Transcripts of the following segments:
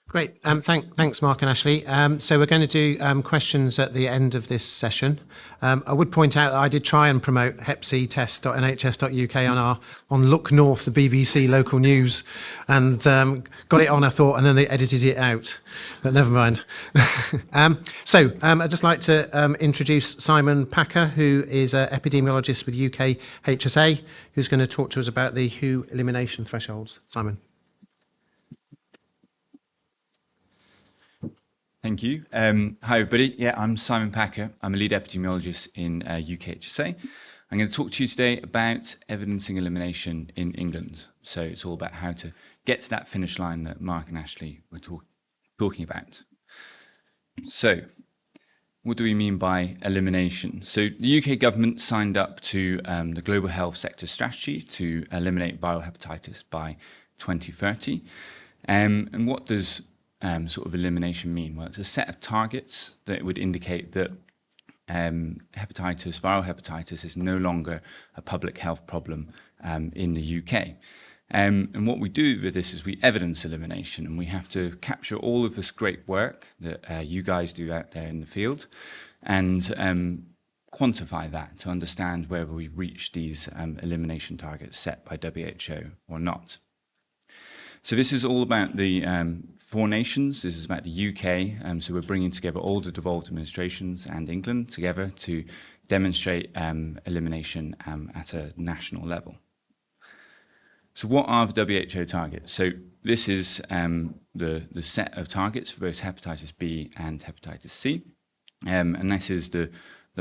Great. Thanks, Mark and Ashley. So we're going to do questions at the end of this session. I would point out that I did try and promote hepctest.nhs.uk on Look North, the BBC local news, and got it on, I thought, and then they edited it out. But never mind. So I'd just like to introduce Simon Packer, who is an epidemiologist with UK HSA, who's going to talk to us about the WHO elimination thresholds. Simon. Thank you. Hi, everybody. Yeah, I'm Simon Packer. I'm a lead epidemiologist in UKHSA. I'm going to talk to you today about evidencing elimination in England. So it's all about how to get to that finish line that Mark and Ashley were talking about. So what do we mean by elimination? So the UK government signed up to the Global Health Sector Strategy to eliminate viral hepatitis by 2030. And what does sort of elimination mean? Well, it's a set of targets that would indicate that viral hepatitis is no longer a public health problem in the UK. And what we do with this is we evidence elimination, and we have to capture all of this great work that you guys do out there in the field and quantify that to understand whether we reach these elimination targets set by WHO or not. So this is all about the 4 nations. This is about the UK. So we're bringing together all the devolved administrations and England together to demonstrate elimination at a national level. So what are the WHO targets? So this is the set of targets for both hepatitis B and hepatitis C. And this is the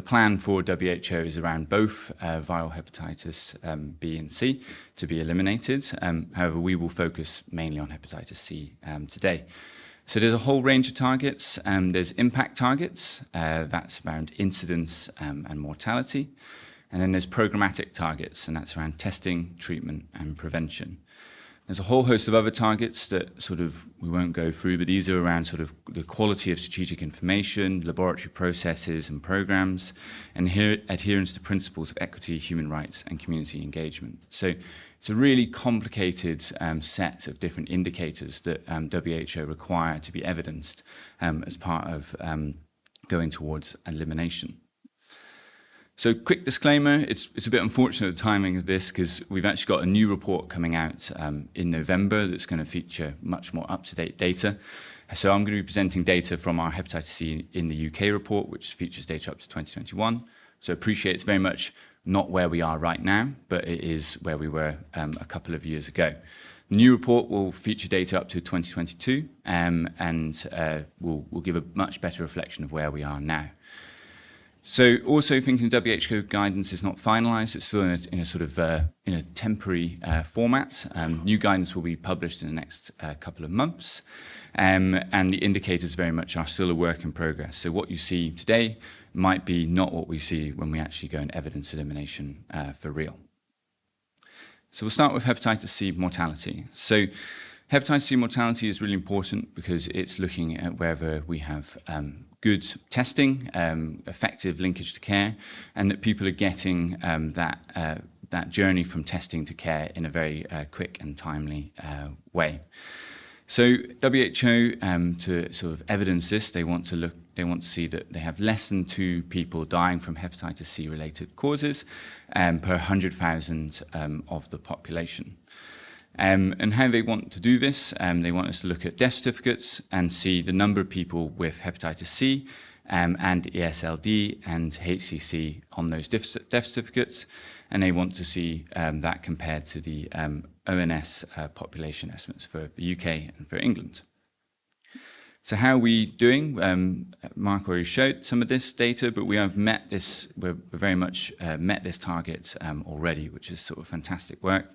plan for WHO is around both viral hepatitis B and C to be eliminated. However, we will focus mainly on hepatitis C today. So there's a whole range of targets. There's impact targets, that's around incidence and mortality. And then there's programmatic targets, and that's around testing, treatment, and prevention. There's a whole host of other targets that sort of we won't go through, but these are around sort of the quality of strategic information, laboratory processes and programs, and adherence to principles of equity, human rights, and community engagement. So it's a really complicated set of different indicators that WHO require to be evidenced as part of going towards elimination. So quick disclaimer, it's a bit unfortunate the timing of this because we've actually got a new report coming out in November that's going to feature much more up-to-date data. So I'm going to be presenting data from our hepatitis C in the UK report, which features data up to 2021. So appreciate it's very much not where we are right now, but it is where we were a couple of years ago. The new report will feature data up to 2022 and will give a much better reflection of where we are now. So also thinking WHO guidance is not finalised, it's still in a sort of in a temporary format. New guidance will be published in the next couple of months, and the indicators very much are still a work in progress. So what you see today might be not what we see when we actually go in evidence elimination for real. So we'll start with hepatitis C mortality. So hepatitis C mortality is really important because it's looking at whether we have good testing, effective linkage to care, and that people are getting that journey from testing to care in a very quick and timely way. So WHO, to sort of evidence this, they want to see that they have less than 2 people dying from hepatitis C related causes per 100,000 of the population. And how they want to do this, they want us to look at death certificates and see the number of people with hepatitis C and ESLD and HCC on those death certificates. And they want to see that compared to the ONS population estimates for the UK and for England. So how are we doing? Mark already showed some of this data, but we have met this, we've very much met this target already, which is sort of fantastic work.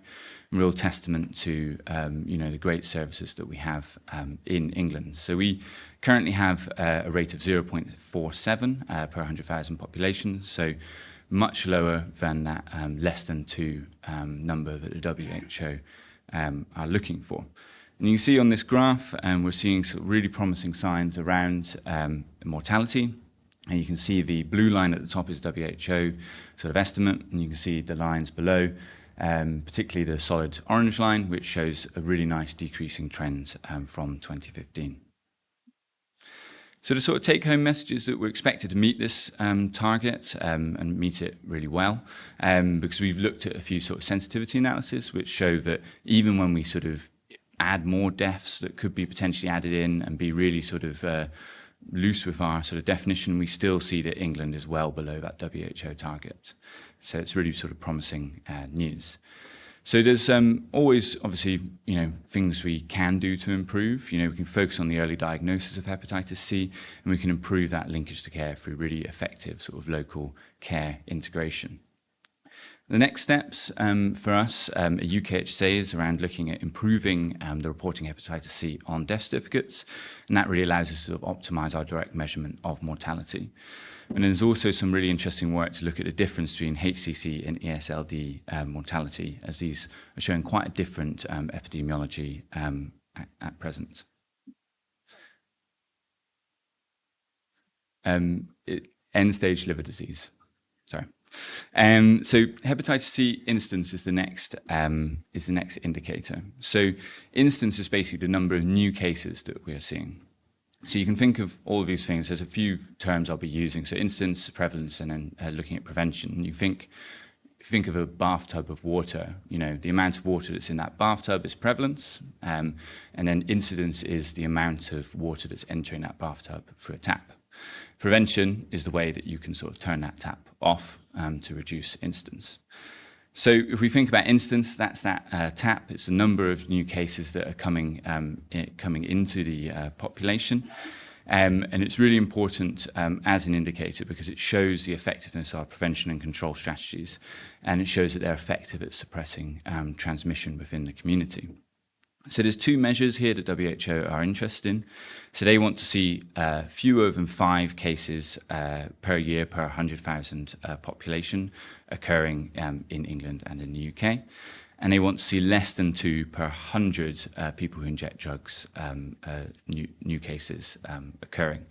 Real testament to the great services that we have in England. So we currently have a rate of 0.47 per 100,000 population, so much lower than that less than 2 number that the WHO are looking for. And you can see on this graph, we're seeing some really promising signs around mortality. And you can see the blue line at the top is WHO sort of estimate, and you can see the lines below, particularly the solid orange line, which shows a really nice decreasing trend from 2015. So the sort of take-home message is that we're expected to meet this target and meet it really well, because we've looked at a few sort of sensitivity analysis which show that even when we sort of add more deaths that could be potentially added in and be really sort of loose with our sort of definition, we still see that England is well below that WHO target. So it's really sort of promising news. So there's always, obviously, things we can do to improve. We can focus on the early diagnosis of hepatitis C, and we can improve that linkage to care through really effective sort of local care integration. The next steps for us at UKHSA is around looking at improving the reporting hepatitis C on death certificates, and that really allows us to sort of optimise our direct measurement of mortality. And there's also some really interesting work to look at the difference between HCC and ESLD mortality, as these are showing quite a different epidemiology at present. End-stage liver disease. Sorry. So hepatitis C incidence is the next indicator. So incidence is basically the number of new cases that we are seeing. So you can think of all of these things. There's a few terms I'll be using. So incidence, prevalence, and then looking at prevention. You think of a bathtub of water. The amount of water that's in that bathtub is prevalence, and then incidence is the amount of water that's entering that bathtub through a tap. Prevention is the way that you can sort of turn that tap off to reduce incidence. So if we think about incidence, that's that tap. It's the number of new cases that are coming into the population. And it's really important as an indicator because it shows the effectiveness of our prevention and control strategies, and it shows that they're effective at suppressing transmission within the community. So there's two measures here that WHO are interested in. So they want to see fewer than 5 cases per year per 100,000 population occurring in England and in the UK. And they want to see less than 2 per 100 people who inject drugs, new cases occurring.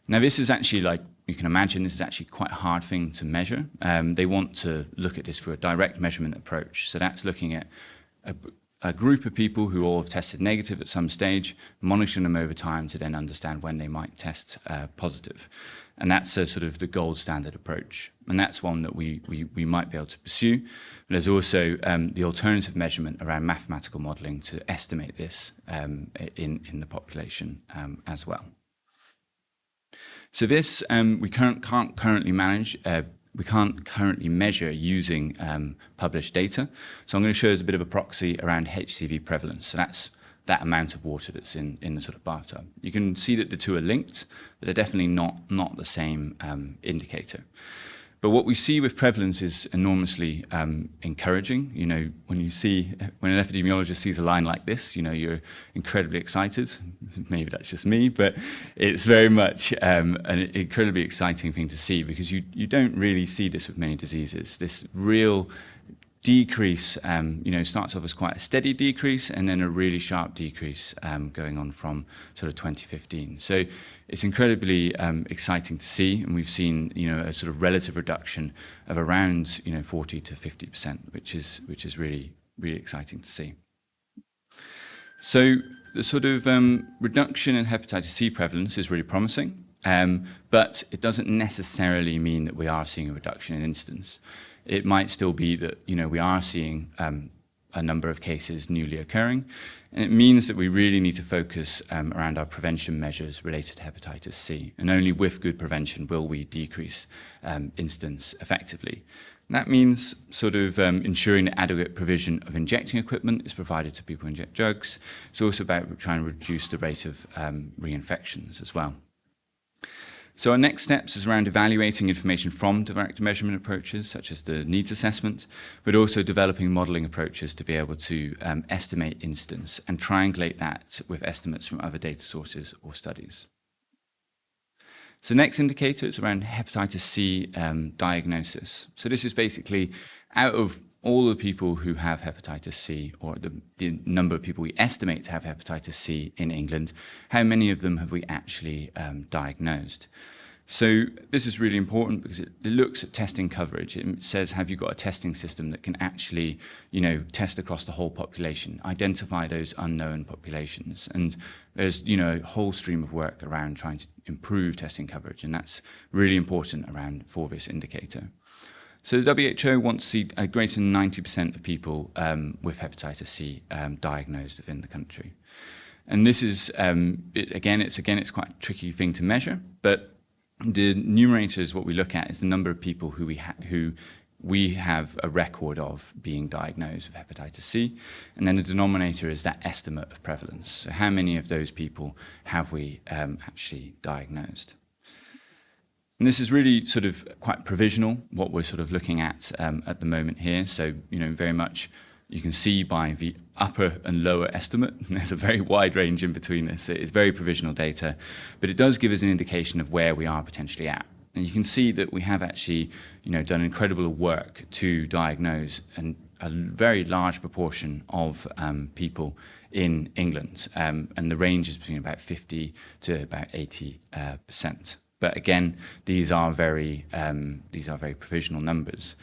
Now this is actually, like you can imagine, this is actually quite a hard thing to measure. They want to look at this through a direct measurement approach. So that's looking at a group of people who all have tested negative at some stage, monitoring them over time to then understand when they might test positive. And that's a sort of the gold standard approach. And that's one that we might be able to pursue. But there's also the alternative measurement around mathematical modelling to estimate this in the population as well. So this we can't currently manage. We can't currently measure using published data. So I'm going to show us a bit of a proxy around HCV prevalence. So that's that amount of water that's in the sort of bathtub. You can see that the two are linked, but they're definitely not the same indicator. But what we see with prevalence is enormously encouraging. When an epidemiologist sees a line like this, you're incredibly excited. Maybe that's just me, but it's very much an incredibly exciting thing to see because you don't really see this with many diseases. This real decrease, starts off as quite a steady decrease and then a really sharp decrease going on from sort of 2015. So it's incredibly exciting to see, and we've seen, a sort of relative reduction of around, 40 to 50%, which is really, really exciting to see. So the sort of reduction in hepatitis C prevalence is really promising, but it doesn't necessarily mean that we are seeing a reduction in incidence. It might still be that we are seeing a number of cases newly occurring, and it means that we really need to focus around our prevention measures related to hepatitis C, and only with good prevention will we decrease incidence effectively. And that means sort of ensuring that adequate provision of injecting equipment is provided to people who inject drugs. It's also about trying to reduce the rate of reinfections as well. So our next steps is around evaluating information from direct measurement approaches, such as the needs assessment, but also developing modelling approaches to be able to estimate incidence and triangulate that with estimates from other data sources or studies. So the next indicator is around hepatitis C diagnosis. So this is basically out of all the people who have hepatitis C, or the number of people we estimate to have hepatitis C in England, how many of them have we actually diagnosed? So this is really important because it looks at testing coverage. It says, have you got a testing system that can actually, test across the whole population, identify those unknown populations? And there's, a whole stream of work around trying to improve testing coverage, and that's really important for this indicator. So the WHO wants to see greater than 90% of people with hepatitis C diagnosed within the country. And this is, it's quite a tricky thing to measure, but the numerator is what we look at is the number of people who we have a record of being diagnosed with hepatitis C, and then the denominator is that estimate of prevalence. So how many of those people have we actually diagnosed? And this is really sort of quite provisional, what we're sort of looking at the moment here. So, very much you can see by the upper and lower estimate, there's a very wide range in between this. It's very provisional data, but it does give us an indication of where we are potentially at. And you can see that we have actually, done incredible work to diagnose a very large proportion of people in England, and the range is between about 50 to about 80%. But again, these are very provisional numbers.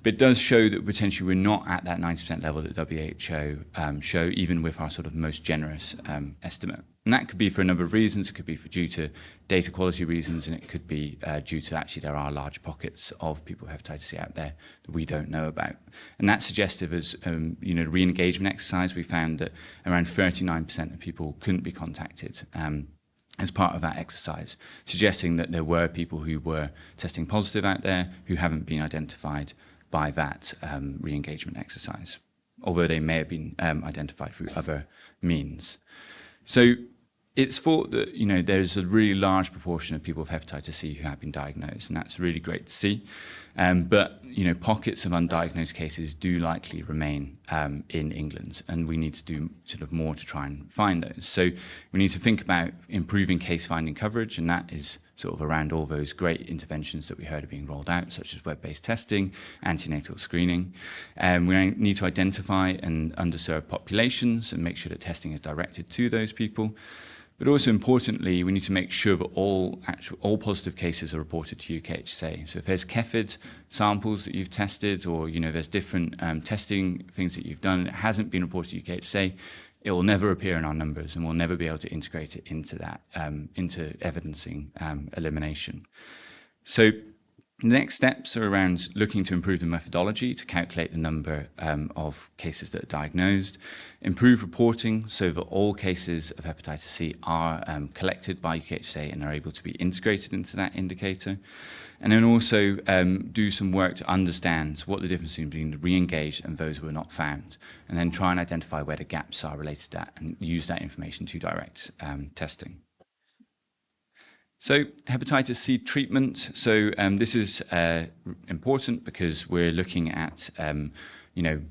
But it does show that potentially we're not at that 90% level that WHO show, even with our sort of most generous estimate. And that could be for a number of reasons. It could be due to data quality reasons, and it could be due to actually there are large pockets of people with hepatitis C out there that we don't know about. And that's suggestive as, re-engagement exercise. We found that around 39% of people couldn't be contacted as part of that exercise, suggesting that there were people who were testing positive out there who haven't been identified by that re-engagement exercise, although they may have been identified through other means. So it's thought that there's a really large proportion of people with hepatitis C who have been diagnosed, and that's really great to see. But pockets of undiagnosed cases do likely remain in England, and we need to do sort of more to try and find those. So we need to think about improving case finding coverage, and that is sort of around all those great interventions that we heard are being rolled out, such as web-based testing, antenatal screening. We need to identify and underserved populations and make sure that testing is directed to those people. But also importantly, we need to make sure that all positive cases are reported to UKHSA. So if there's CEFID samples that you've tested, or there's different testing things that you've done, and it hasn't been reported to UKHSA, it will never appear in our numbers, and we'll never be able to integrate it into that, into evidencing elimination. So the next steps are around looking to improve the methodology to calculate the number of cases that are diagnosed, improve reporting so that all cases of hepatitis C are collected by UKHSA and are able to be integrated into that indicator, and then also do some work to understand what the difference between the re-engaged and those who are not found, and then try and identify where the gaps are related to that and use that information to direct testing. So hepatitis C treatment. So this is important because we're looking at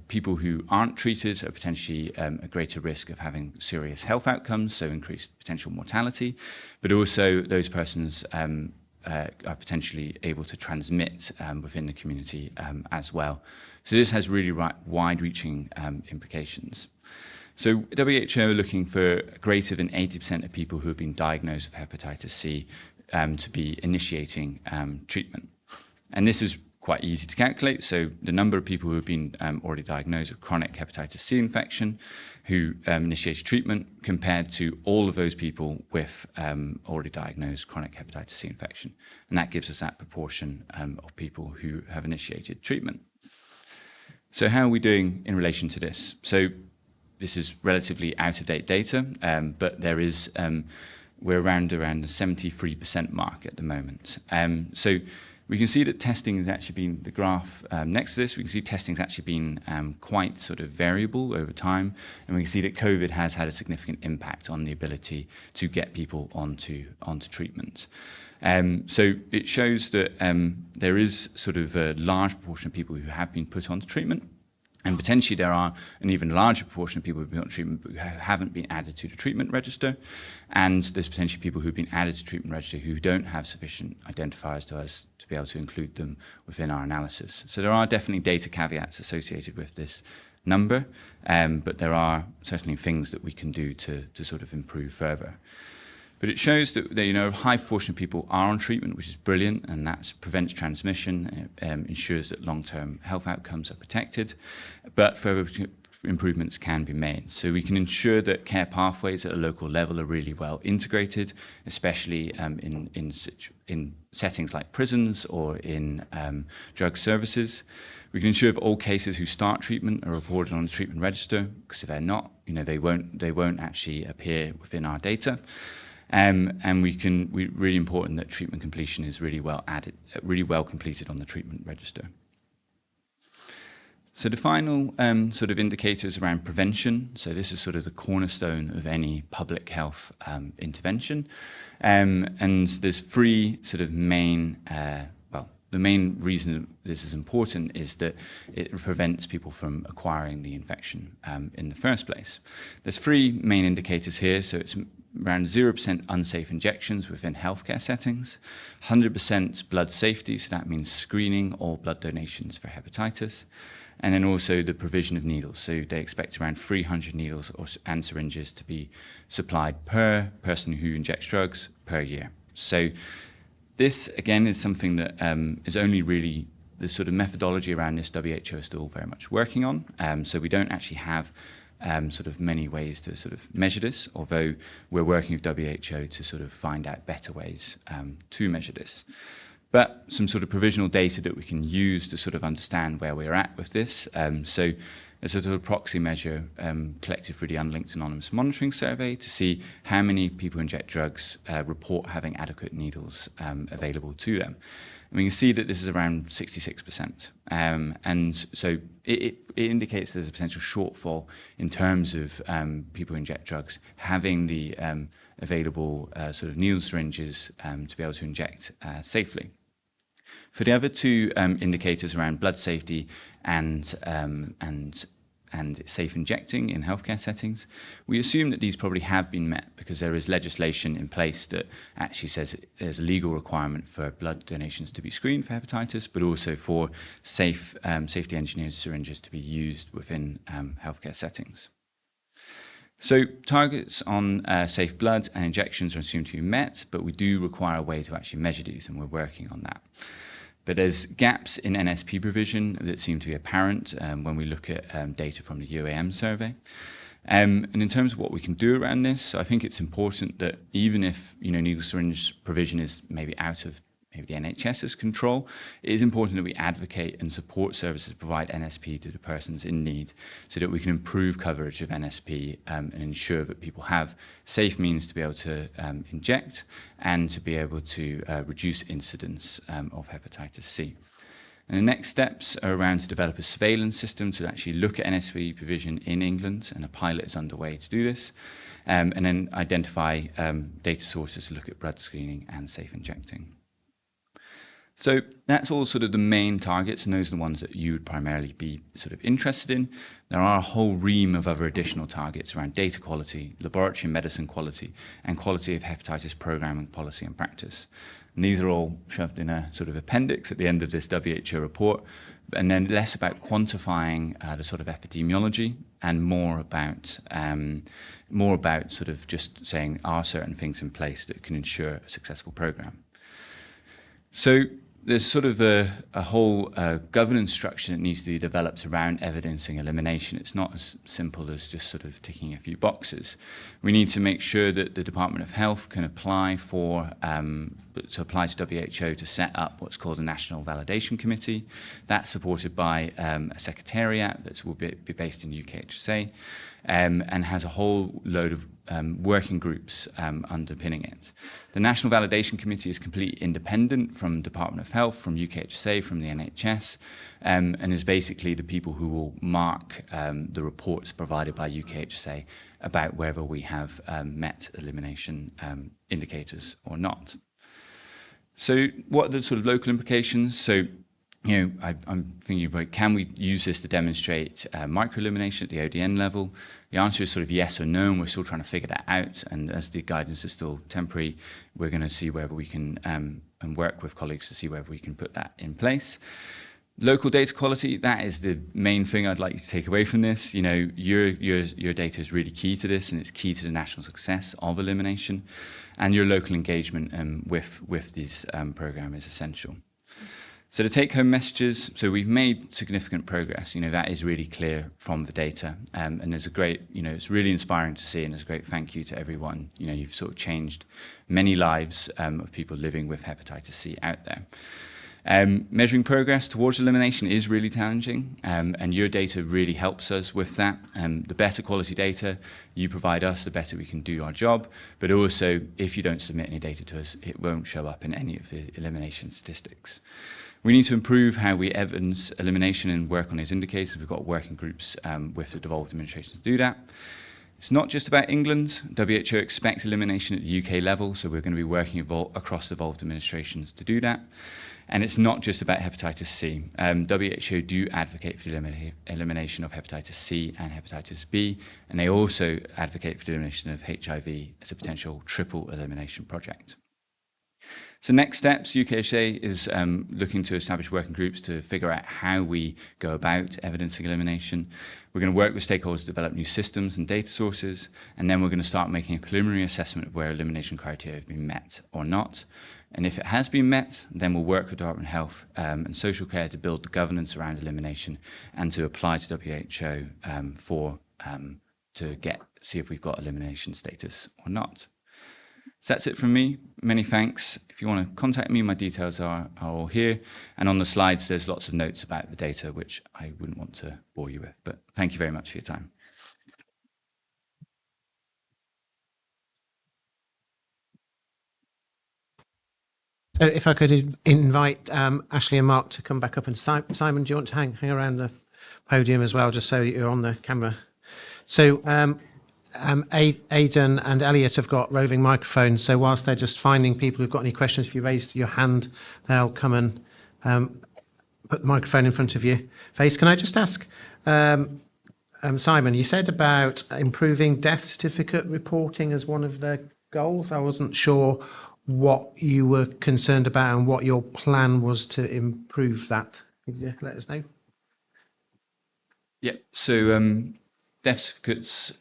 people who aren't treated are potentially a greater risk of having serious health outcomes, so increased potential mortality, but also those persons are potentially able to transmit within the community as well. So this has really wide-reaching implications. So WHO are looking for greater than 80% of people who have been diagnosed with hepatitis C to be initiating treatment. And this is quite easy to calculate. So the number of people who have been already diagnosed with chronic hepatitis C infection who initiated treatment compared to all of those people with already diagnosed chronic hepatitis C infection. And that gives us that proportion of people who have initiated treatment. So how are we doing in relation to this? So this is relatively out-of-date data, but there is, we're around the 73% mark at the moment. So we can see that testing has actually been, the graph next to this, we can see testing has actually been quite sort of variable over time, and we can see that COVID has had a significant impact on the ability to get people onto treatment. So it shows that there is sort of a large proportion of people who have been put onto treatment, and potentially there are an even larger proportion of people who have been on treatment but who haven't been added to the treatment register. And there's potentially people who've been added to the treatment register who don't have sufficient identifiers to us to be able to include them within our analysis. So there are definitely data caveats associated with this number, but there are certainly things that we can do to sort of improve further. But it shows that you know, a high proportion of people are on treatment, which is brilliant, and that prevents transmission, ensures that long-term health outcomes are protected, but further improvements can be made. So we can ensure that care pathways at a local level are really well integrated, especially in settings like prisons or in drug services. We can ensure that all cases who start treatment are reported on the treatment register, because if they're not, you know, they won't actually appear within our data. And really important that treatment completion is really well completed on the treatment register. So the final sort of indicators around prevention. So this is sort of the cornerstone of any public health intervention. And there's three sort of main, the main reason this is important is that it prevents people from acquiring the infection in the first place. There's three main indicators here. So it's around 0% unsafe injections within healthcare settings, 100% blood safety, so that means screening or blood donations for hepatitis, and then also the provision of needles. So they expect around 300 needles and syringes to be supplied per person who injects drugs per year. So this, again, is something that is only really the sort of methodology around this WHO is still very much working on. So we don't actually have sort of many ways to sort of measure this, although we're working with WHO to sort of find out better ways to measure this. But some sort of provisional data that we can use to sort of understand where we're at with this. So as a sort of proxy measure collected through the Unlinked Anonymous Monitoring Survey to see how many people who inject drugs report having adequate needles available to them. And we can see that this is around 66%. And so it indicates there's a potential shortfall in terms of people who inject drugs having the available sort of needle syringes to be able to inject safely. For the other two indicators around blood safety and safe injecting in healthcare settings, we assume that these probably have been met because there is legislation in place that actually says there's a legal requirement for blood donations to be screened for hepatitis, but also for safety engineered syringes to be used within healthcare settings. So targets on safe blood and injections are assumed to be met, but we do require a way to actually measure these, and we're working on that. But there's gaps in NSP provision that seem to be apparent when we look at data from the UAM survey. And in terms of what we can do around this, I think it's important that even if needle syringe provision is maybe out of maybe the NHS's control, it is important that we advocate and support services to provide NSP to the persons in need so that we can improve coverage of NSP and ensure that people have safe means to be able to inject and to be able to reduce incidence of hepatitis C. And the next steps are around to develop a surveillance system to actually look at NSP provision in England, and a pilot is underway to do this, and then identify data sources to look at blood screening and safe injecting. So that's all sort of the main targets, and those are the ones that you would primarily be sort of interested in. There are a whole ream of other additional targets around data quality, laboratory and medicine quality, and quality of hepatitis programming policy and practice. And these are all shoved in a sort of appendix at the end of this WHO report, and then less about quantifying the sort of epidemiology and more about sort of just saying, are certain things in place that can ensure a successful program? So there's sort of a whole governance structure that needs to be developed around evidencing elimination. It's not as simple as just sort of ticking a few boxes. We need to make sure that the Department of Health can apply to WHO to set up what's called a National Validation Committee. That's supported by a secretariat that will be based in UKHSA and has a whole load of working groups underpinning it. The National Validation Committee is completely independent from Department of Health, from UKHSA, from the NHS, and is basically the people who will mark the reports provided by UKHSA about whether we have met elimination indicators or not. So what are the sort of local implications? So I'm thinking about, can we use this to demonstrate microelimination at the ODN level? The answer is sort of yes or no, and we're still trying to figure that out. And as the guidance is still temporary, we're going to see whether we can and work with colleagues to see whether we can put that in place. Local data quality, that is the main thing I'd like you to take away from this. You know, your data is really key to this, and it's key to the national success of elimination, and your local engagement with this program is essential. So the take-home messages, so we've made significant progress. You know, that is really clear from the data, and there's a great, you know, it's really inspiring to see, and there's a great thank you to everyone. You know, you've sort of changed many lives of people living with hepatitis C out there. Measuring progress towards elimination is really challenging, and your data really helps us with that. The better quality data you provide us, the better we can do our job. But also, if you don't submit any data to us, it won't show up in any of the elimination statistics. We need to improve how we evidence elimination and work on these indicators. We've got working groups with the devolved administration to do that. It's not just about England. WHO expects elimination at the UK level, so we're going to be working across devolved administrations to do that. And it's not just about hepatitis C. WHO do advocate for the elimination of hepatitis C and hepatitis B, and they also advocate for the elimination of HIV as a potential triple elimination project. So next steps, UKHA is looking to establish working groups to figure out how we go about evidencing elimination. We're going to work with stakeholders to develop new systems and data sources, and then we're going to start making a preliminary assessment of where elimination criteria have been met or not. And if it has been met, then we'll work with Department of Health and Social Care to build the governance around elimination and to apply to WHO to see if we've got elimination status or not. So that's it from me. Many thanks. If you want to contact me, my details are all here. And on the slides, there's lots of notes about the data, which I wouldn't want to bore you with. But thank you very much for your time. So if I could invite Ashley and Mark to come back up, and Simon, do you want to hang around the podium as well, just so you're on the camera? So Aidan and Elliot have got roving microphones, so whilst they're just finding people who've got any questions, if you raise your hand, they'll come and put the microphone in front of your face. Can I just ask, Simon, you said about improving death certificate reporting as one of the goals. I wasn't sure what you were concerned about and what your plan was to improve that. Could you let us know? Yeah, so death certificates,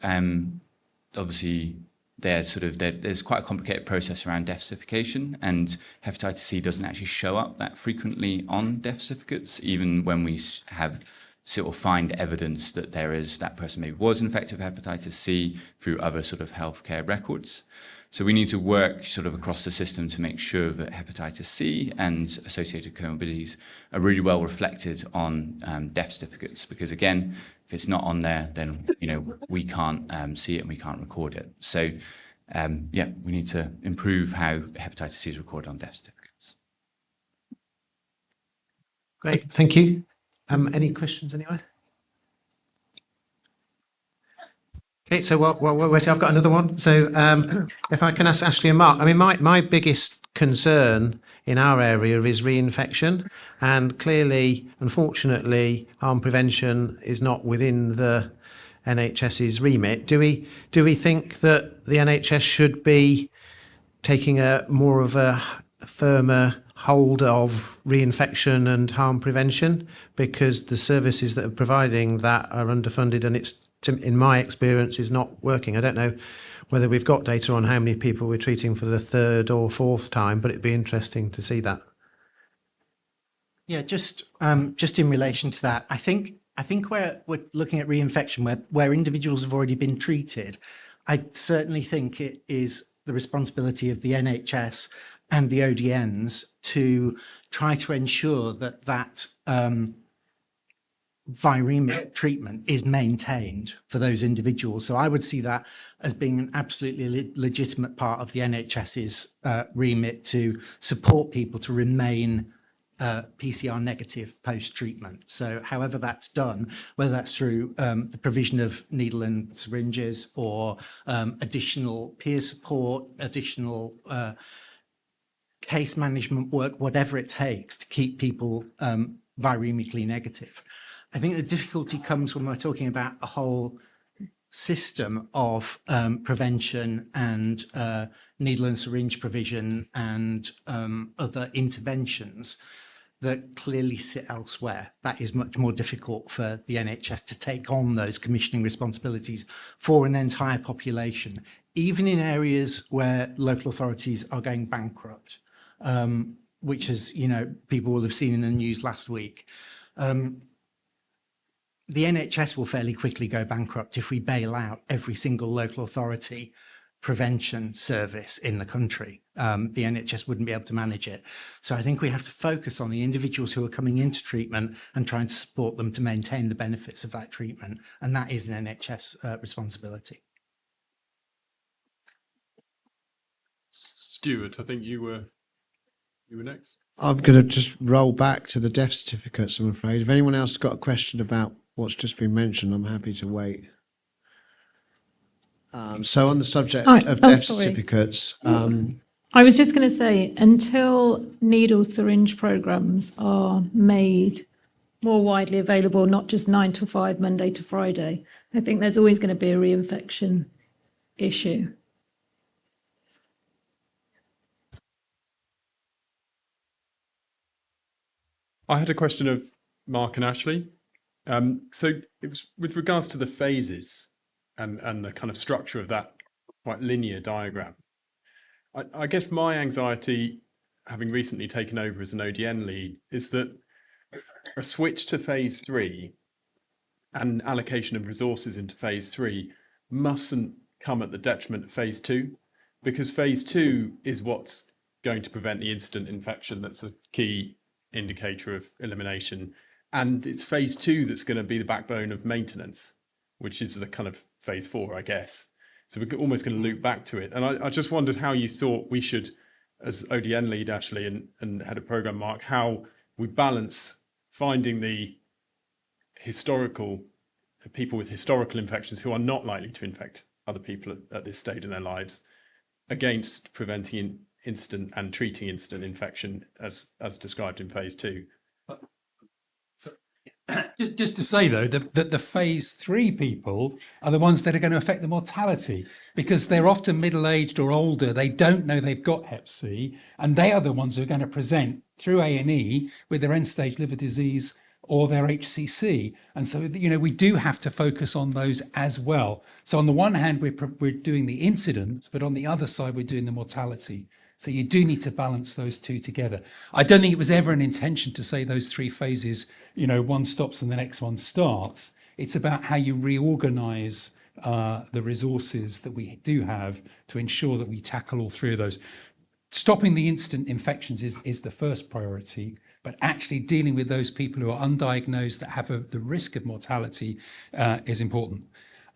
obviously, there's quite a complicated process around death certification, and hepatitis C doesn't actually show up that frequently on death certificates, even when we have sort of find evidence that that person maybe was infected with hepatitis C through other sort of healthcare records. So we need to work sort of across the system to make sure that hepatitis C and associated comorbidities are really well reflected on death certificates. Because again, if it's not on there, then we can't see it and we can't record it. So yeah, we need to improve how hepatitis C is recorded on death certificates. Great, thank you. Any questions anyway? Okay, so wait, I've got another one. So if I can ask Ashley and Mark, I mean, my biggest concern in our area is reinfection, and clearly, unfortunately, harm prevention is not within the NHS's remit. Do we think that the NHS should be taking more of a firmer hold of reinfection and harm prevention, because the services that are providing that are underfunded, and in my experience, is not working? I don't know whether we've got data on how many people we're treating for the third or fourth time, but it'd be interesting to see that. Yeah, just in relation to that, I think where we're looking at reinfection, where individuals have already been treated, I certainly think it is the responsibility of the NHS and the ODNs to try to ensure that viremic treatment is maintained for those individuals. So I would see that as being an absolutely legitimate part of the NHS's remit to support people to remain PCR negative post-treatment. So however that's done, whether that's through the provision of needle and syringes or additional peer support, additional case management work, whatever it takes to keep people viremically negative. I think the difficulty comes when we're talking about a whole system of prevention and needle and syringe provision and other interventions. that clearly sit elsewhere. That is much more difficult for the NHS to take on those commissioning responsibilities for an entire population, even in areas where local authorities are going bankrupt, which is, people will have seen in the news last week. The NHS will fairly quickly go bankrupt if we bail out every single local authority prevention service in the country. The NHS wouldn't be able to manage it. So I think we have to focus on the individuals who are coming into treatment and trying to support them to maintain the benefits of that treatment. And that is an NHS responsibility. Stuart, I think you were next. I'm going to just roll back to the death certificates, I'm afraid. If anyone else has got a question about what's just been mentioned, I'm happy to wait. So on the subject of death certificates... I was just going to say, until needle syringe programs are made more widely available, not just 9 to 5, Monday to Friday, I think there's always going to be a reinfection issue. I had a question of Mark and Ashley. So it was with regards to the phases and the kind of structure of that quite linear diagram. I guess my anxiety, having recently taken over as an ODN lead, is that a switch to phase 3 and allocation of resources into phase 3 mustn't come at the detriment of phase 2, because phase 2 is what's going to prevent the incident infection. That's a key indicator of elimination. And it's phase 2 that's going to be the backbone of maintenance, which is the kind of phase 4, I guess. So we're almost going to loop back to it. And I just wondered how you thought we should, as ODN lead, Ashley, and head of program, Mark, how we balance finding the people with historical infections who are not likely to infect other people at this stage in their lives against preventing incident and treating incident infection as described in phase 2. Just to say, though, that the phase 3 people are the ones that are going to affect the mortality, because they're often middle-aged or older. They don't know they've got Hep C, and they are the ones who are going to present through A&E with their end-stage liver disease or their HCC. And so, we do have to focus on those as well. So on the one hand, we're doing the incidents, but on the other side, we're doing the mortality. So you do need to balance those two together. I don't think it was ever an intention to say those 3 phases, one stops and the next one starts. It's about how you reorganize the resources that we do have to ensure that we tackle all 3 of those. Stopping the incident infections is the first priority, but actually dealing with those people who are undiagnosed that have the risk of mortality is important.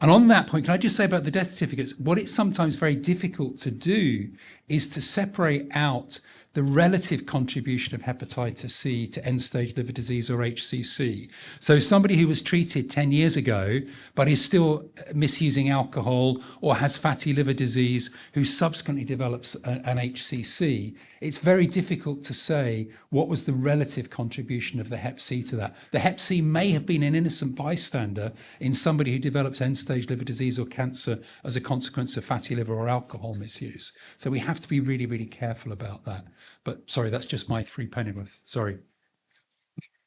And on that point, can I just say about the death certificates, what it's sometimes very difficult to do is to separate out the relative contribution of hepatitis C to end-stage liver disease or HCC. So somebody who was treated 10 years ago, but is still misusing alcohol or has fatty liver disease, who subsequently develops an HCC, it's very difficult to say what was the relative contribution of the Hep C to that. The Hep C may have been an innocent bystander in somebody who develops end-stage liver disease or cancer as a consequence of fatty liver or alcohol misuse. So we have to be really, really careful about that. But sorry, that's just my 3 pennyworth. Sorry.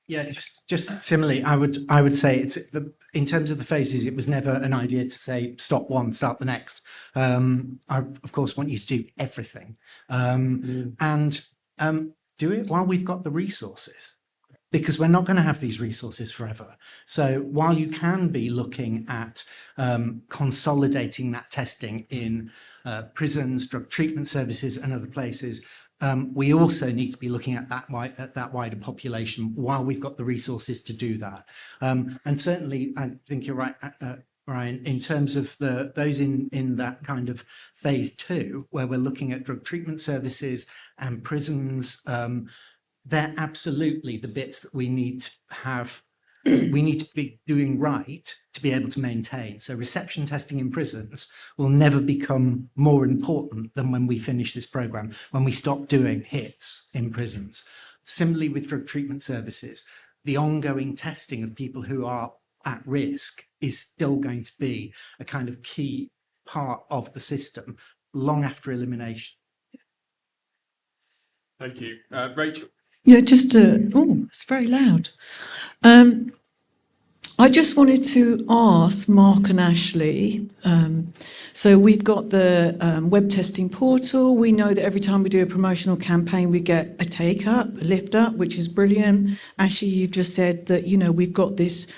Yeah, just similarly, I would say in terms of the phases, it was never an idea to say stop one, start the next. I of course want you to do everything, and do it while we've got the resources, because we're not going to have these resources forever. So while you can be looking at consolidating that testing in prisons, drug treatment services, and other places, we also need to be looking at that wider population while we've got the resources to do that. And certainly, I think you're right, Ryan, in terms of those in that kind of phase 2, where we're looking at drug treatment services and prisons, they're absolutely the bits that we need to have, we need to be doing right to be able to maintain. So reception testing in prisons will never become more important than when we finish this programme, when we stop doing hits in prisons. Similarly with drug treatment services, the ongoing testing of people who are at risk is still going to be a kind of key part of the system long after elimination. Thank you. Rachel. Yeah, it's very loud. I just wanted to ask Mark and Ashley, so we've got the web testing portal. We know that every time we do a promotional campaign, we get a take-up, a lift-up, which is brilliant. Ashley, you've just said that, we've got this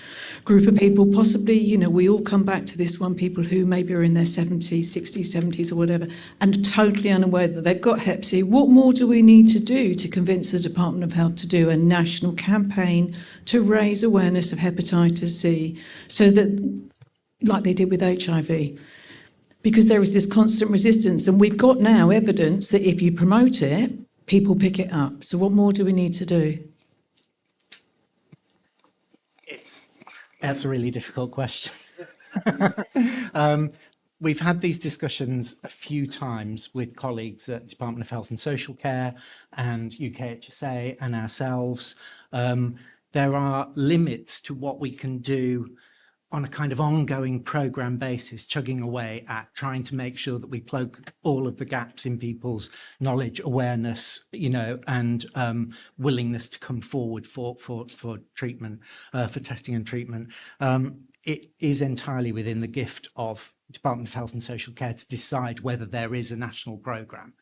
group of people, possibly, we all come back to this one, people who maybe are in their 70s, 60s, 70s or whatever, and totally unaware that they've got Hep C. What more do we need to do to convince the Department of Health to do a national campaign to raise awareness of hepatitis C, so that, like they did with HIV? Because there is this constant resistance, and we've got now evidence that if you promote it, people pick it up. So what more do we need to do? That's a really difficult question. We've had these discussions a few times with colleagues at the Department of Health and Social Care and UKHSA and ourselves. There are limits to what we can do on a kind of ongoing programme basis, chugging away at trying to make sure that we plug all of the gaps in people's knowledge, awareness, and willingness to come forward for treatment, for testing and treatment. It is entirely within the gift of Department of Health and Social Care to decide whether there is a national programme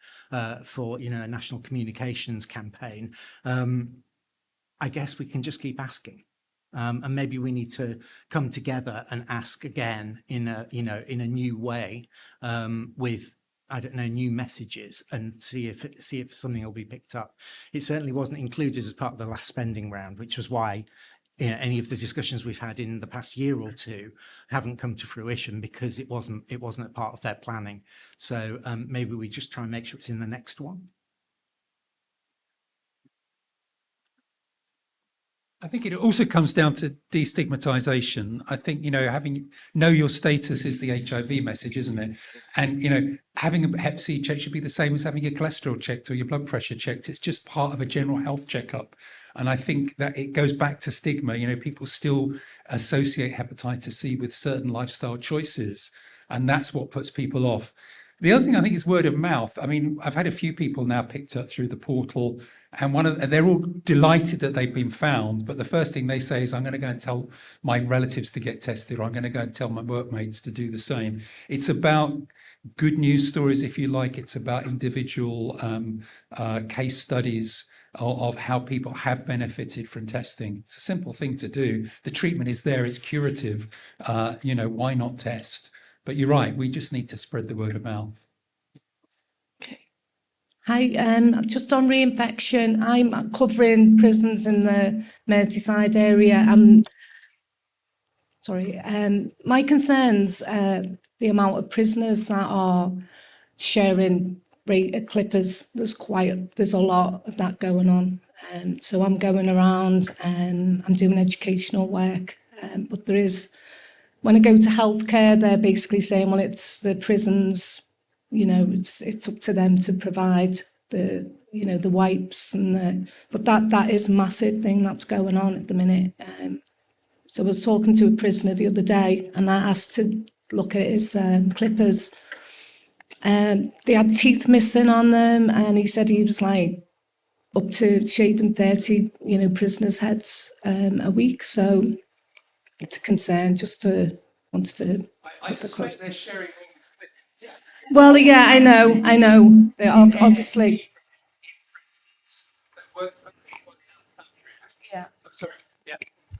for, a national communications campaign. I guess we can just keep asking. And maybe we need to come together and ask again in a new way, with, new messages, and see if something will be picked up. It certainly wasn't included as part of the last spending round, which was why any of the discussions we've had in the past year or two haven't come to fruition, because it wasn't a part of their planning. So maybe we just try and make sure it's in the next one. I think it also comes down to destigmatization. I think, having know your status is the HIV message, isn't it? And, having a Hep C check should be the same as having your cholesterol checked or your blood pressure checked. It's just part of a general health checkup. And I think that it goes back to stigma. People still associate hepatitis C with certain lifestyle choices, and that's what puts people off. The other thing I think is word of mouth. I mean, I've had a few people now picked up through the portal, and they're all delighted that they've been found. But the first thing they say is, I'm going to go and tell my relatives to get tested, or I'm going to go and tell my workmates to do the same. It's about good news stories, if you like. It's about individual case studies of how people have benefited from testing. It's a simple thing to do. The treatment is there, it's curative. Why not test? But you're right, we just need to spread the word of mouth. Okay. Hi, just on reinfection, I'm covering prisons in the Merseyside area. My concerns, the amount of prisoners that are sharing clippers. There's a lot of that going on. So I'm going around and I'm doing educational work, but there is, when I go to healthcare, they're basically saying, well, it's the prisons, it's up to them to provide the wipes but that is a massive thing that's going on at the minute. So I was talking to a prisoner the other day, and I asked to look at his clippers. They had teeth missing on them, and he said he was like up to shaving 30, prisoners' heads a week. So it's a concern. I suspect they're sharing. Well, yeah, I know. They are obviously. Yeah. Sorry. Yeah.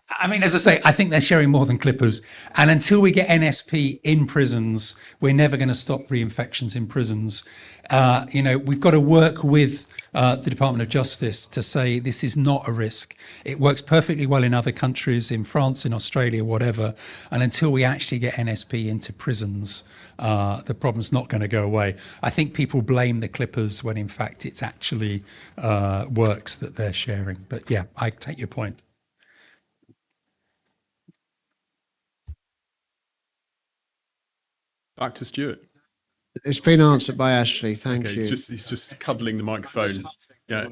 I mean, as I say, I think they're sharing more than clippers. And until we get NSP in prisons, we're never going to stop reinfections in prisons. We've got to work with the Department of Justice to say this is not a risk. It works perfectly well in other countries, in France, in Australia, whatever. And until we actually get NSP into prisons, the problem's not going to go away. I think people blame the clippers when in fact it's actually works that they're sharing. But yeah, I take your point. Back to Stuart. It's been answered by Ashley. Thank you. He's just cuddling the microphone. Yeah.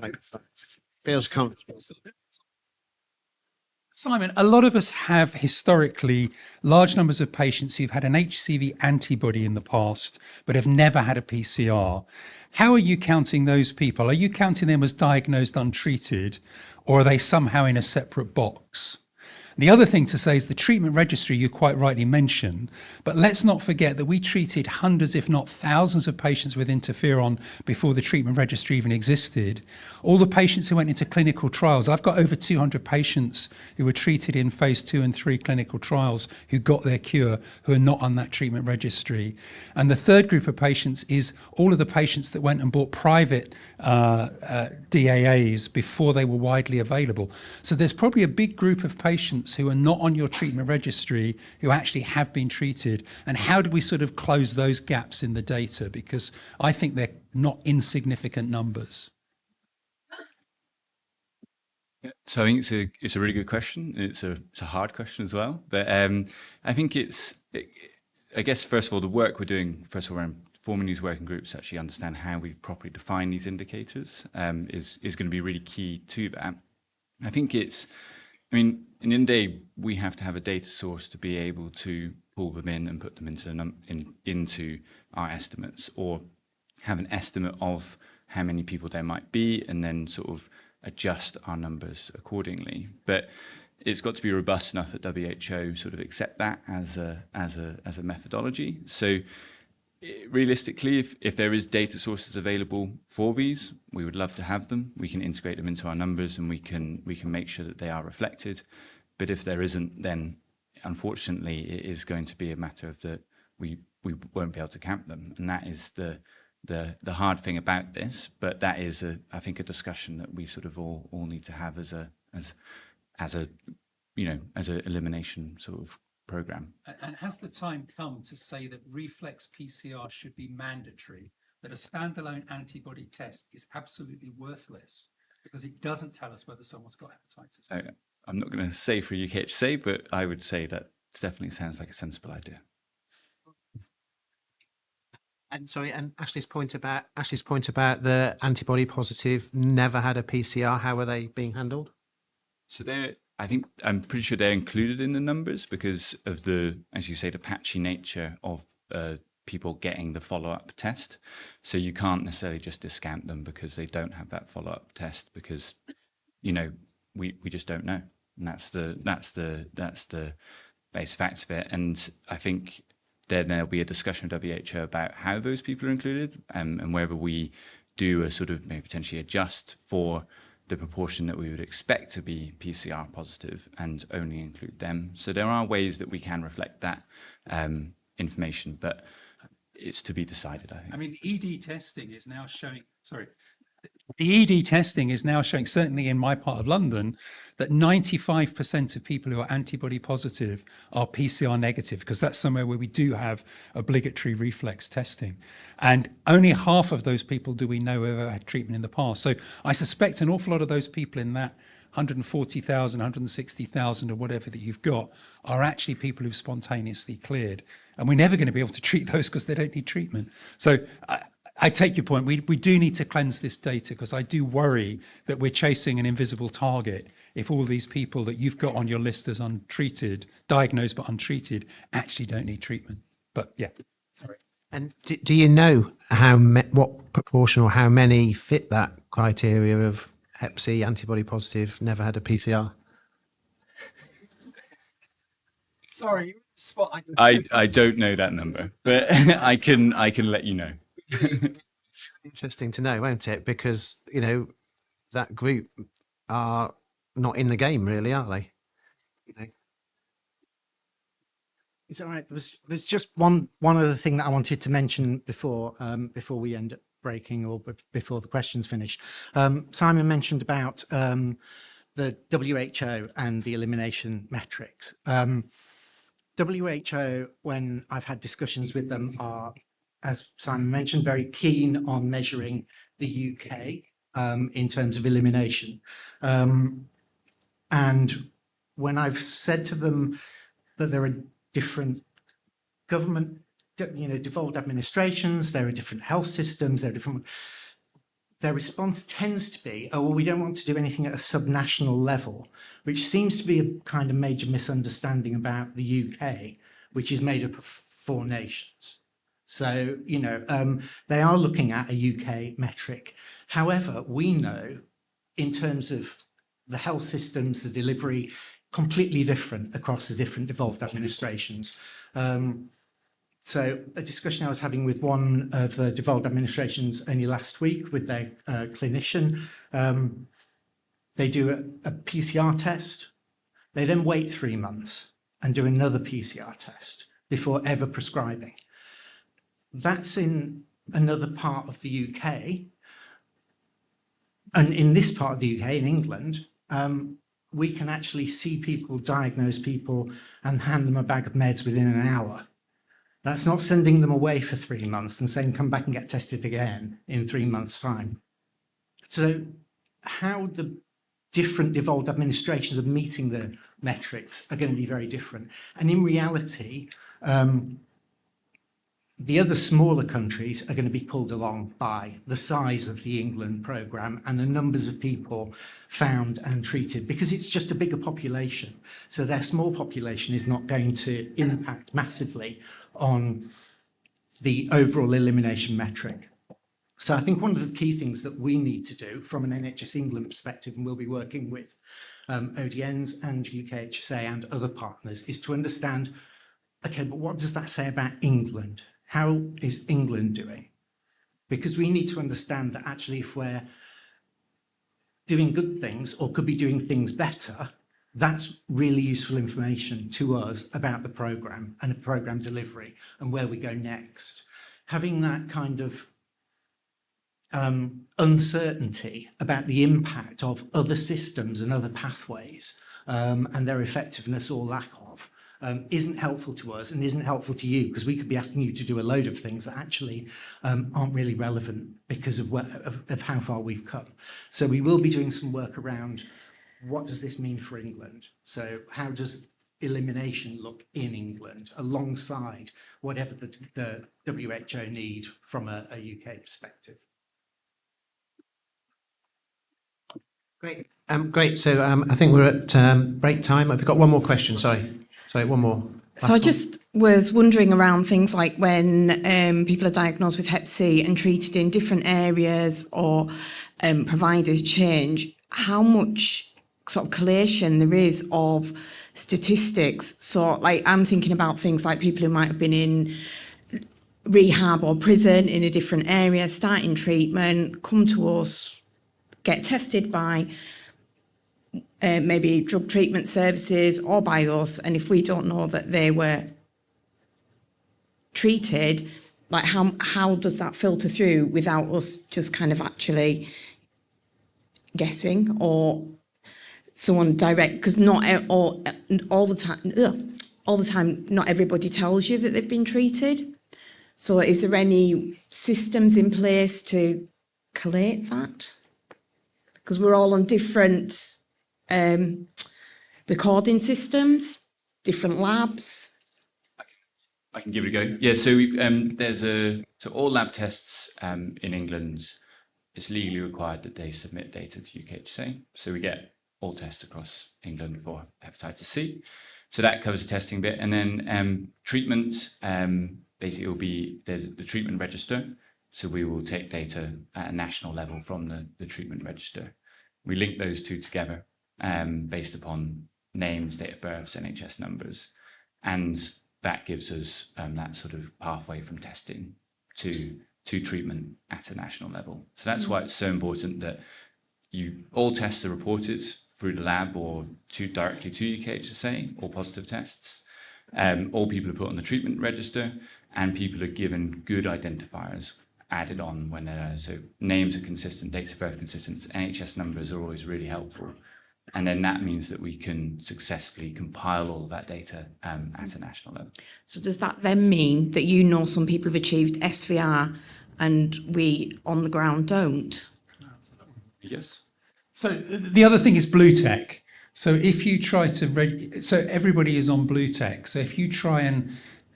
Feels comfortable. Simon, a lot of us have historically large numbers of patients who've had an HCV antibody in the past, but have never had a PCR. How are you counting those people? Are you counting them as diagnosed untreated, or are they somehow in a separate box? The other thing to say is the treatment registry you quite rightly mentioned, but let's not forget that we treated hundreds, if not thousands of patients with interferon before the treatment registry even existed. All the patients who went into clinical trials, I've got over 200 patients who were treated in phase 2 and 3 clinical trials who got their cure, who are not on that treatment registry. And the third group of patients is all of the patients that went and bought private DAAs before they were widely available. So there's probably a big group of patients who are not on your treatment registry who actually have been treated. And how do we sort of close those gaps in the data? Because I think they're not insignificant numbers. So I think it's a really good question. It's a hard question as well. But I think I guess, first of all, the work we're doing, first of all, around forming these working groups to actually understand how we properly define these indicators is going to be really key to that. I think I mean, in the end of the day, we have to have a data source to be able to pull them in and put them into our estimates, or have an estimate of how many people there might be, and then sort of adjust our numbers accordingly. But it's got to be robust enough that WHO sort of accept that as a methodology. So realistically, if there is data sources available for these, we would love to have them. We can integrate them into our numbers, and we can make sure that they are reflected. But if there isn't, then unfortunately it is going to be a matter of that we won't be able to count them, and that is the hard thing about this. But that is I think a discussion that we sort of all need to have as a elimination sort of program. And has the time come to say that reflex PCR should be mandatory, that a standalone antibody test is absolutely worthless because it doesn't tell us whether someone's got hepatitis? I'm not going to say for UKHSA, but I would say that definitely sounds like a sensible idea. And sorry, and Ashley's point about the antibody positive never had a PCR. How are they being handled? So I'm pretty sure they're included in the numbers because of the, as you say, the patchy nature of people getting the follow-up test. So you can't necessarily just discount them because they don't have that follow-up test, because we just don't know, and that's the base facts of it. And I think then there'll be a discussion with WHO about how those people are included, and whether we do a sort of maybe potentially adjust for the proportion that we would expect to be PCR positive and only include them. So there are ways that we can reflect that information, but it's to be decided, I think. I mean, ED testing is now showing, the ED testing is now showing, certainly in my part of London, that 95% of people who are antibody positive are PCR negative, because that's somewhere where we do have obligatory reflex testing. And only half of those people do we know have ever had treatment in the past. So I suspect an awful lot of those people in that 140,000, 160,000 or whatever that you've got are actually people who've spontaneously cleared. And we're never going to be able to treat those because they don't need treatment. So I take your point. We do need to cleanse this data, because I do worry that we're chasing an invisible target if all these people that you've got on your list as untreated, diagnosed but untreated, actually don't need treatment. But yeah, sorry. And do you know what proportion or how many fit that criteria of Hep C, antibody positive, never had a PCR? Sorry, spot. I don't know that number, but I can let you know. Interesting to know, won't it? Because that group are not in the game, really, are they? It's all right. There's just one other thing that I wanted to mention before we end up breaking, or before the questions finish. Simon mentioned about the WHO and the elimination metrics. WHO, when I've had discussions with them, are, as Simon mentioned, very keen on measuring the UK in terms of elimination. And when I've said to them that there are different government, devolved administrations, there are different health systems, there are different, their response tends to be, oh, well, we don't want to do anything at a subnational level, which seems to be a kind of major misunderstanding about the UK, which is made up of 4 nations. So, they are looking at a UK metric. However, we know in terms of the health systems, the delivery, completely different across the different devolved administrations. So a discussion I was having with one of the devolved administrations only last week with their clinician, they do a PCR test. They then wait 3 months and do another PCR test before ever prescribing. That's in another part of the UK. And in this part of the UK, in England, we can actually see people, diagnose people, and hand them a bag of meds within an hour. That's not sending them away for 3 months and saying, come back and get tested again in 3 months' time. So how the different devolved administrations are meeting the metrics are going to be very different. And in reality, the other smaller countries are going to be pulled along by the size of the England programme and the numbers of people found and treated, because it's just a bigger population. So their small population is not going to impact massively on the overall elimination metric. So I think one of the key things that we need to do from an NHS England perspective, and we'll be working with ODNs and UKHSA and other partners, is to understand, okay, but what does that say about England? How is England doing? Because we need to understand that actually if we're doing good things or could be doing things better, that's really useful information to us about the programme and the programme delivery and where we go next. Having that kind of uncertainty about the impact of other systems and other pathways and their effectiveness or lack of isn't helpful to us and isn't helpful to you, because we could be asking you to do a load of things that actually aren't really relevant because of how far we've come. So we will be doing some work around what does this mean for England? So how does elimination look in England alongside whatever the WHO need from a UK perspective? Great. Great. So I think we're at break time. I've got one more question. Sorry, one more. So I just was wondering around things like when people are diagnosed with Hep C and treated in different areas or providers change, how much sort of collation there is of statistics. So like I'm thinking about things like people who might have been in rehab or prison in a different area, starting treatment, come to us, get tested by maybe drug treatment services or by us, and if we don't know that they were treated, like how does that filter through without us just kind of actually guessing, or someone direct, because not all the time not everybody tells you that they've been treated. So is there any systems in place to collate that? Because we're all on different recording systems, different labs. I can give it a go. Yeah, so we've so all lab tests in England, it's legally required that they submit data to UKHSA. So we get all tests across England for hepatitis C. So that covers the testing bit, and then treatment. Basically, will be there's the treatment register. So we will take data at a national level from the treatment register. We link those two together based upon names, date of births, NHS numbers, and that gives us that sort of pathway from testing to treatment at a national level. So that's why it's so important that all tests are reported through the lab or directly to UKHSA, all positive tests. All people are put on the treatment register, and people are given good identifiers added on when they're so names are consistent, dates of birth consistent, NHS numbers are always really helpful. And then that means that we can successfully compile all of that data at a national level. So does that then mean that some people have achieved SVR and we on the ground don't? Yes. So the other thing is blue tech. So if you try to so everybody is on blue tech. So if you try and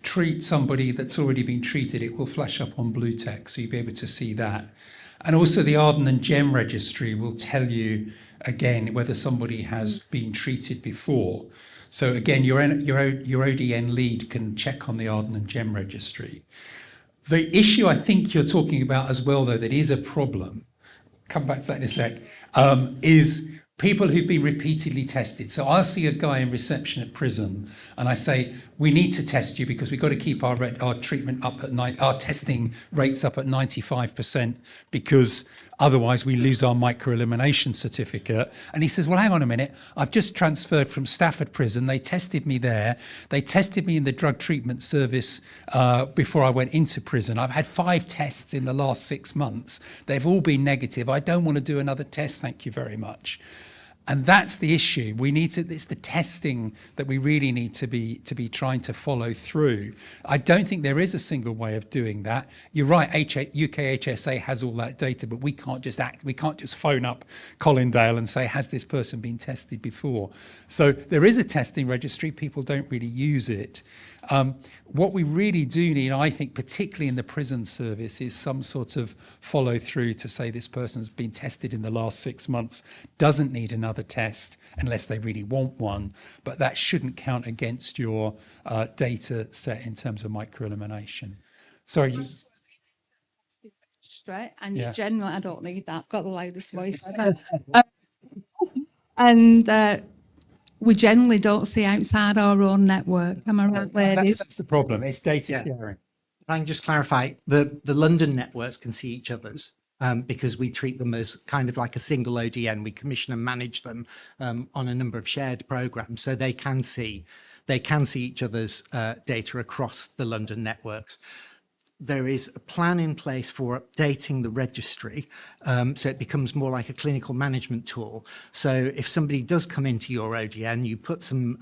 treat somebody that's already been treated, it will flash up on blue text, so you'll be able to see that. And also the Arden and Gem registry will tell you again whether somebody has been treated before. So again, your ODN lead can check on the Arden and Gem registry. The issue I think you're talking about as well, though, that is a problem, come back to that in a sec, is people who've been repeatedly tested. So I'll see a guy in reception at prison and I say, we need to test you because we've got to keep our treatment up at night, our testing rates up at 95% because otherwise we lose our micro-elimination certificate. And he says, well, hang on a minute. I've just transferred from Stafford prison. They tested me there. They tested me in the drug treatment service before I went into prison. I've had 5 tests in the last 6 months. They've all been negative. I don't want to do another test. Thank you very much. And that's the issue. It's the testing that we really need to be trying to follow through. I don't think there is a single way of doing that. You're right, UK HSA has all that data, but we can't just phone up Colindale and say, has this person been tested before? So there is a testing registry, people don't really use it. What we really do need, I think, particularly in the prison service, is some sort of follow through to say this person's been tested in the last 6 months, doesn't need another test unless they really want one, but that shouldn't count against your data set in terms of microelimination. Sorry. Straight, and Yeah. you generally, I don't need that. I've got the loudest voice ever. And we generally don't see outside our own network. Am I right, ladies? That's the problem. It's data Yeah. sharing. If I can just clarify, the London networks can see each other's because we treat them as kind of like a single ODN. We commission and manage them on a number of shared programs, so they can see each other's data across the London networks. There is a plan in place for updating the registry so it becomes more like a clinical management tool. So if somebody does come into your ODN, you put some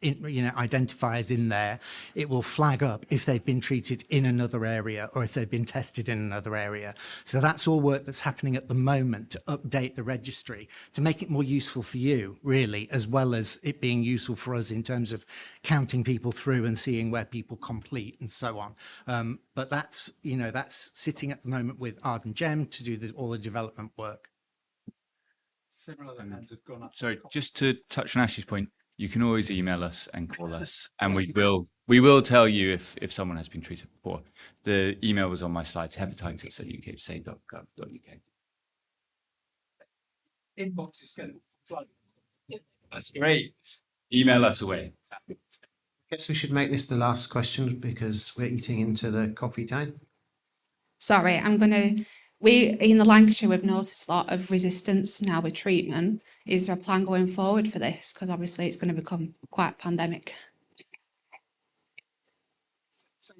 identifiers in there, it will flag up if they've been treated in another area or if they've been tested in another area. So that's all work that's happening at the moment to update the registry, to make it more useful for you, really, as well as it being useful for us in terms of counting people through and seeing where people complete and so on. But that's sitting at the moment with Arden Gem to do all the development work. Several other hands have gone up. Sorry, just to touch on Ashley's point, you can always email us and call us, and we will tell you if someone has been treated before. The email was on my slides, hepatitis@ukhsa.gov.uk. Inbox is going to flood. That's great. Email us away. Guess we should make this the last question because we're eating into the coffee time. Sorry, we in the Lancashire, we've noticed a lot of resistance now with treatment. Is there a plan going forward for this? Because obviously it's going to become quite a pandemic.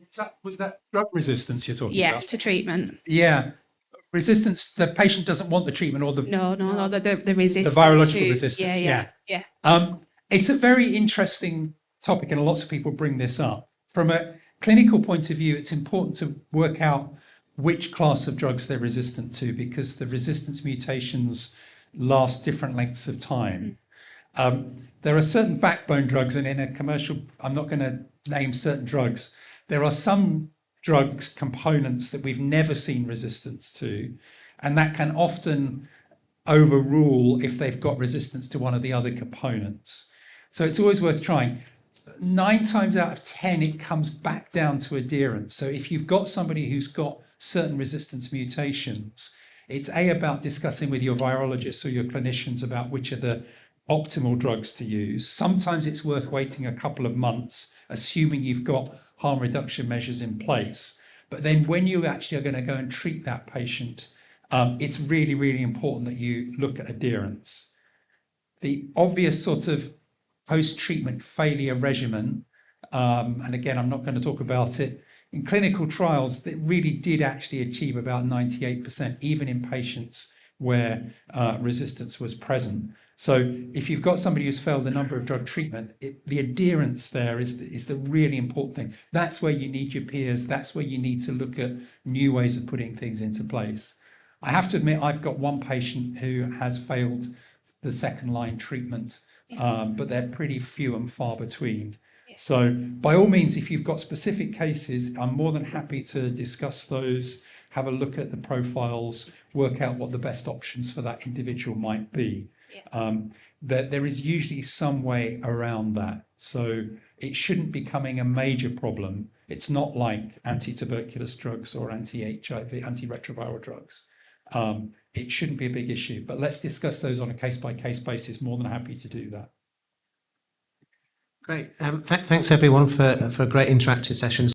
So was that drug resistance you're talking Yeah, about? to treatment. Yeah. Resistance, the patient doesn't want the treatment or the No, the resistance. the virological resistance. Yeah. It's a very interesting topic, and lots of people bring this up. From a clinical point of view, it's important to work out which class of drugs they're resistant to because the resistance mutations last different lengths of time. There are certain backbone drugs, and in a commercial, I'm not going to name certain drugs. There are some drugs components that we've never seen resistance to, and that can often overrule if they've got resistance to one of the other components. So it's always worth trying. 9 times out of 10, it comes back down to adherence. So if you've got somebody who's got certain resistance mutations, it's about discussing with your virologists or your clinicians about which are the optimal drugs to use. Sometimes it's worth waiting a couple of months, assuming you've got harm reduction measures in place. But then when you actually are going to go and treat that patient, it's really, really important that you look at adherence. The obvious sort of post-treatment failure regimen, and again, I'm not going to talk about it, in clinical trials, that really did actually achieve about 98%, even in patients where resistance was present. So if you've got somebody who's failed a number of drug treatment, the adherence there is the really important thing. That's where you need your peers. That's where you need to look at new ways of putting things into place. I have to admit, I've got one patient who has failed the second line treatment, but they're pretty few and far between. So by all means, if you've got specific cases, I'm more than happy to discuss those, have a look at the profiles, work out what the best options for that individual might be. There is usually some way around that. So it shouldn't be becoming a major problem. It's not like anti-tuberculous drugs or anti-HIV, antiretroviral drugs. It shouldn't be a big issue, but let's discuss those on a case-by-case basis. More than happy to do that. Great. Thanks everyone for a great interactive session.